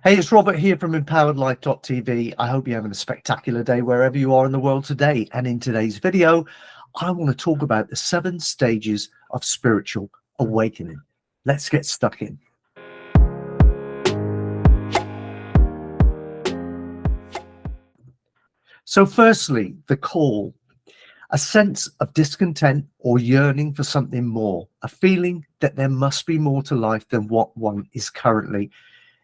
Hey, it's Robert here from empoweredlife.tv. I hope you're having a spectacular day wherever you are in the world today. And in today's video, I want to talk about the 7 stages of spiritual awakening. Let's get stuck in. So firstly, the call, a sense of discontent or yearning for something more, a feeling that there must be more to life than what one is currently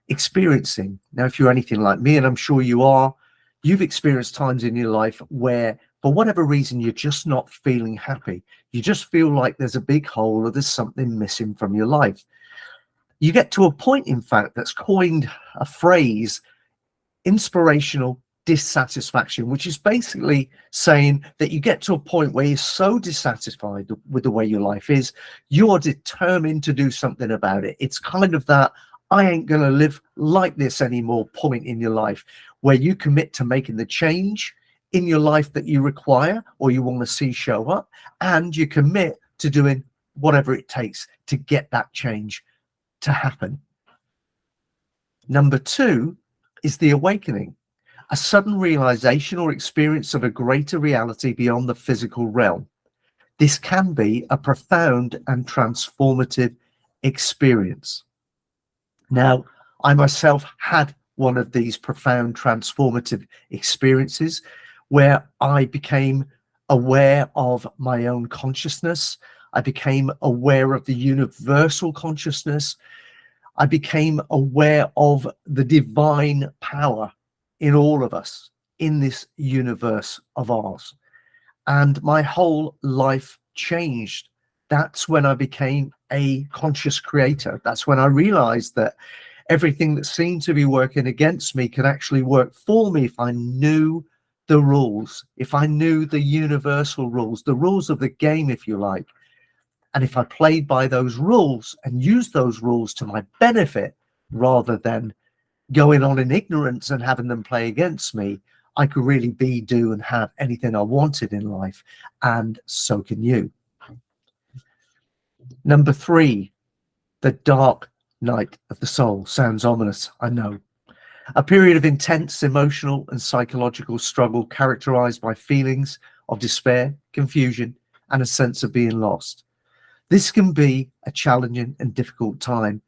experiencing. Now, if you're anything like me, and I'm sure you are, you've experienced times in your life where, for whatever reason, you're just not feeling happy. You just feel like there's a big hole or there's something missing from your life. You get to a point, in fact, that's coined a phrase, inspirational dissatisfaction, which is basically saying that you get to a point where you're so dissatisfied with the way your life is, you're determined to do something about it. It's kind of that I ain't going to live like this anymore point in your life, where you commit to making the change in your life that you require or you want to see show up, and you commit to doing whatever it takes to get that change to happen. Number 2 is the awakening, a sudden realization or experience of a greater reality beyond the physical realm. This can be a profound and transformative experience. Now, I myself had one of these profound transformative experiences where I became aware of my own consciousness. I became aware of the universal consciousness. I became aware of the divine power in all of us, in this universe of ours. And my whole life changed. That's when I became a conscious creator. That's when I realized that everything that seemed to be working against me could actually work for me if I knew the rules, if I knew the universal rules, the rules of the game, if you like. And if I played by those rules and used those rules to my benefit, rather than going on in ignorance and having them play against me, I could really be, do, and have anything I wanted in life. And so can you. Number 3, the dark night of the soul. Sounds ominous, I know. A period of intense emotional and psychological struggle characterized by feelings of despair, confusion, and a sense of being lost. This can be a challenging and difficult time,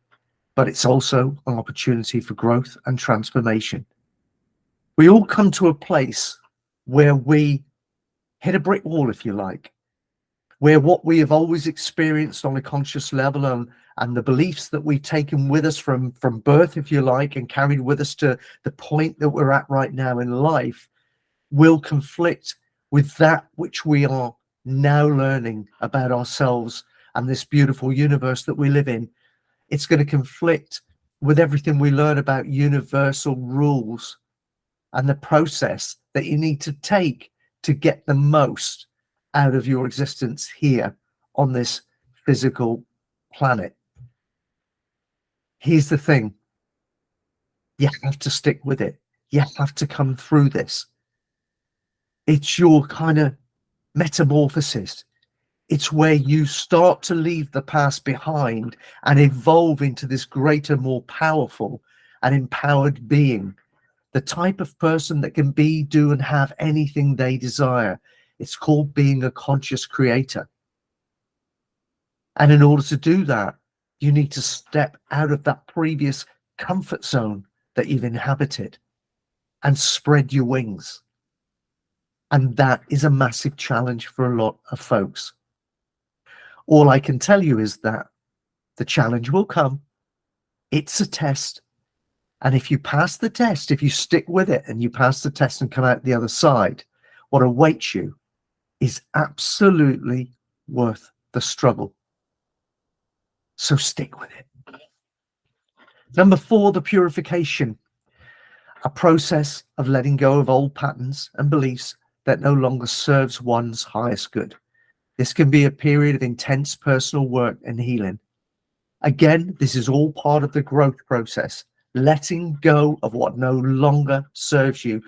but it's also an opportunity for growth and transformation. We all come to a place where we hit a brick wall, if you like, where what we have always experienced on a conscious level and the beliefs that we've taken with us from birth, if you like, and carried with us to the point that we're at right now in life, will conflict with that which we are now learning about ourselves and this beautiful universe that we live in. It's going to conflict with everything we learn about universal rules and the process that you need to take to get the most out of your existence here on this physical planet. Here's the thing. You have to stick with it. You have to come through this. It's your kind of metamorphosis. It's where you start to leave the past behind and evolve into this greater, more powerful and empowered being. The type of person that can be, do, and have anything they desire. It's called being a conscious creator. And in order to do that, you need to step out of that previous comfort zone that you've inhabited and spread your wings. And that is a massive challenge for a lot of folks. All I can tell you is that the challenge will come. It's a test. And if you pass the test, if you stick with it and you pass the test and come out the other side, what awaits you is absolutely worth the struggle. So stick with it. Number 4, the purification, a process of letting go of old patterns and beliefs that no longer serves one's highest good. This can be a period of intense personal work and healing. Again, this is all part of the growth process. Letting go of what no longer serves you.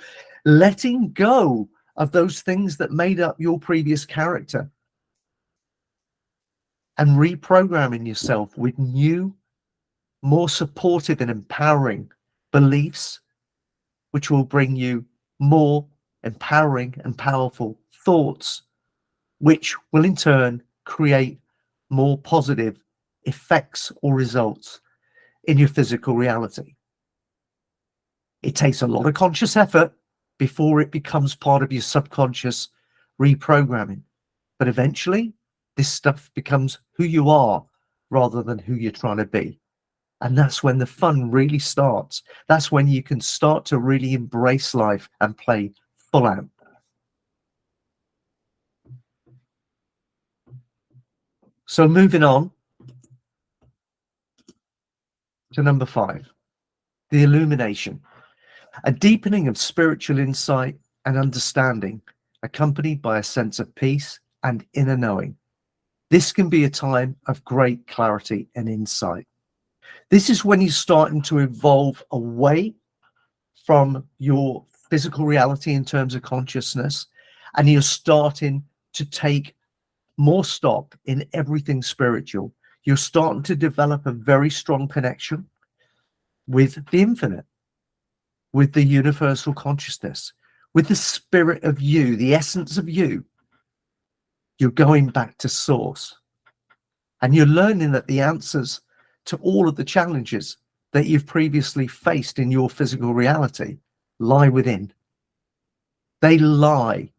Letting go of those things that made up your previous character. And reprogramming yourself with new, more supportive and empowering beliefs, which will bring you more empowering and powerful thoughts, which will in turn create more positive effects or results in your physical reality. It takes a lot of conscious effort before it becomes part of your subconscious reprogramming. But eventually, this stuff becomes who you are rather than who you're trying to be. And that's when the fun really starts. That's when you can start to really embrace life and play full out. So moving on to number 5, the illumination, a deepening of spiritual insight and understanding, accompanied by a sense of peace and inner knowing. This can be a time of great clarity and insight. This is when you're starting to evolve away from your physical reality in terms of consciousness, and you're starting to take more stock in everything spiritual. You're starting to develop a very strong connection with the infinite, with the universal consciousness, with the spirit of you, the essence of you. You're going back to source, and you're learning that the answers to all of the challenges that you've previously faced in your physical reality lie within. They lie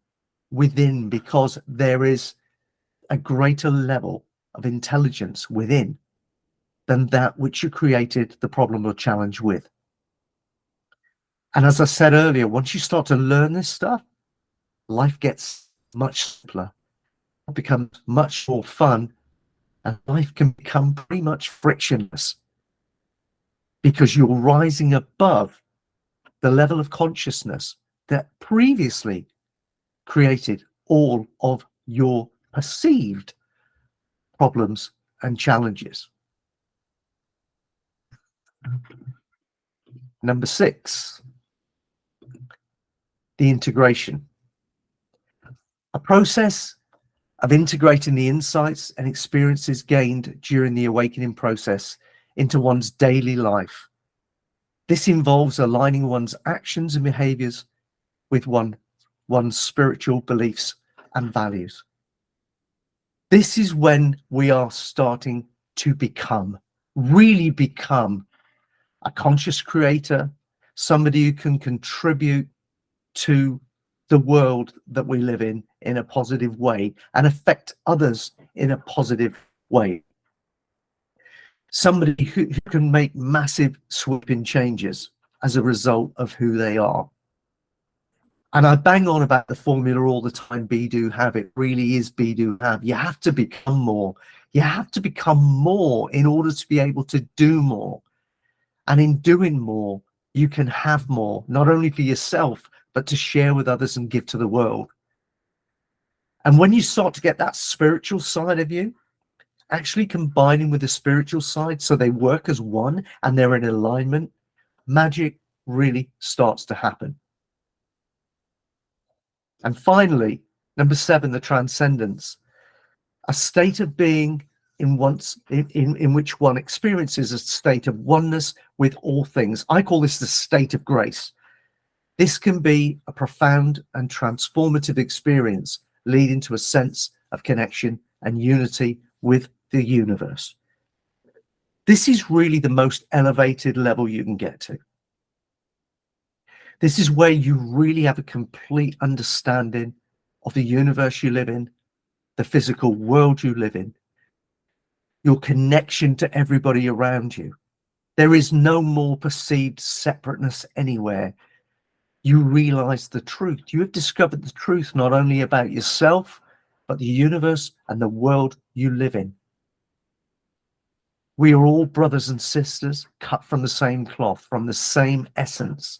within because there is a greater level of intelligence within than that which you created the problem or challenge with. And as I said earlier, once you start to learn this stuff, life gets much simpler, it becomes much more fun, and life can become pretty much frictionless because you're rising above the level of consciousness that previously created all of your perceived problems and challenges. Number 6, the integration, a process of integrating the insights and experiences gained during the awakening process into one's daily life. This involves aligning one's actions and behaviors with one's spiritual beliefs and values. This is when we are starting to really become a conscious creator, somebody who can contribute to the world that we live in a positive way and affect others in a positive way. Somebody who can make massive sweeping changes as a result of who they are. And I bang on about the formula all the time, be, do, have. It really is be, do, have. You have to become more. You have to become more in order to be able to do more. And in doing more, you can have more, not only for yourself, but to share with others and give to the world. And when you start to get that spiritual side of you, actually combining with the spiritual side so they work as one and they're in alignment, magic really starts to happen. And finally, number 7, the transcendence, a state of being in which one experiences a state of oneness with all things. I call this the state of grace. This can be a profound and transformative experience, leading to a sense of connection and unity with the universe. This is really the most elevated level you can get to. This is where you really have a complete understanding of the universe you live in, the physical world you live in, your connection to everybody around you. There is no more perceived separateness anywhere. You realize the truth. You have discovered the truth not only about yourself, but the universe and the world you live in. We are all brothers and sisters, cut from the same cloth, from the same essence.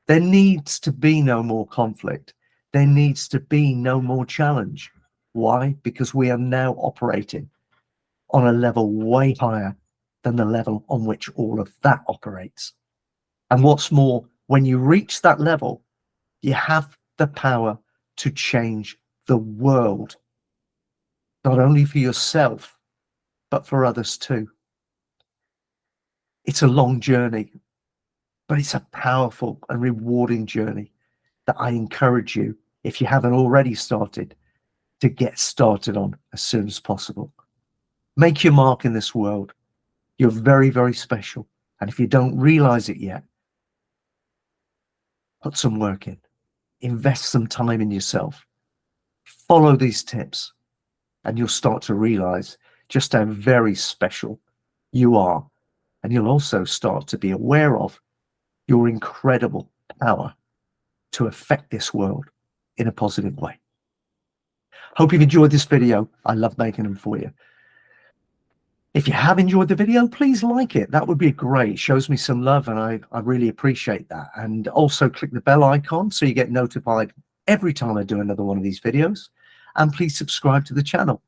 There needs to be no more conflict. There needs to be no more challenge. Why? Because we are now operating on a level way higher than the level on which all of that operates. And what's more, when you reach that level, you have the power to change the world, not only for yourself, but for others too. It's a long journey. but it's a powerful and rewarding journey that I encourage you, if you haven't already started, to get started on as soon as possible. Make your mark in this world. You're very, very special. And if you don't realize it yet, put some work in, invest some time in yourself, follow these tips, and you'll start to realize just how very special you are. And you'll also start to be aware of your incredible power to affect this world in a positive way. Hope you've enjoyed this video. I love making them for you. If you have enjoyed the video, please like it. That would be great. It shows me some love, and I really appreciate that. And also click the bell icon so you get notified every time I do another one of these videos. And please subscribe to the channel.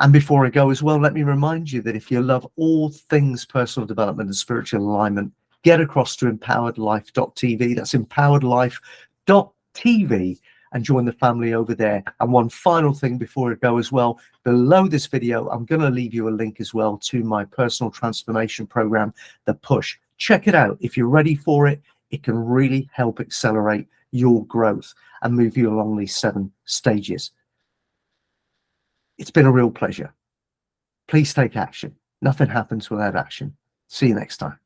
And before I go as well, let me remind you that if you love all things personal development and spiritual alignment, get across to empoweredlife.tv. That's empoweredlife.tv, and join the family over there. And one final thing before I go as well, below this video, I'm going to leave you a link as well to my personal transformation program, The Push. Check it out. If you're ready for it, it can really help accelerate your growth and move you along these 7 stages. It's been a real pleasure. Please take action. Nothing happens without action. See you next time.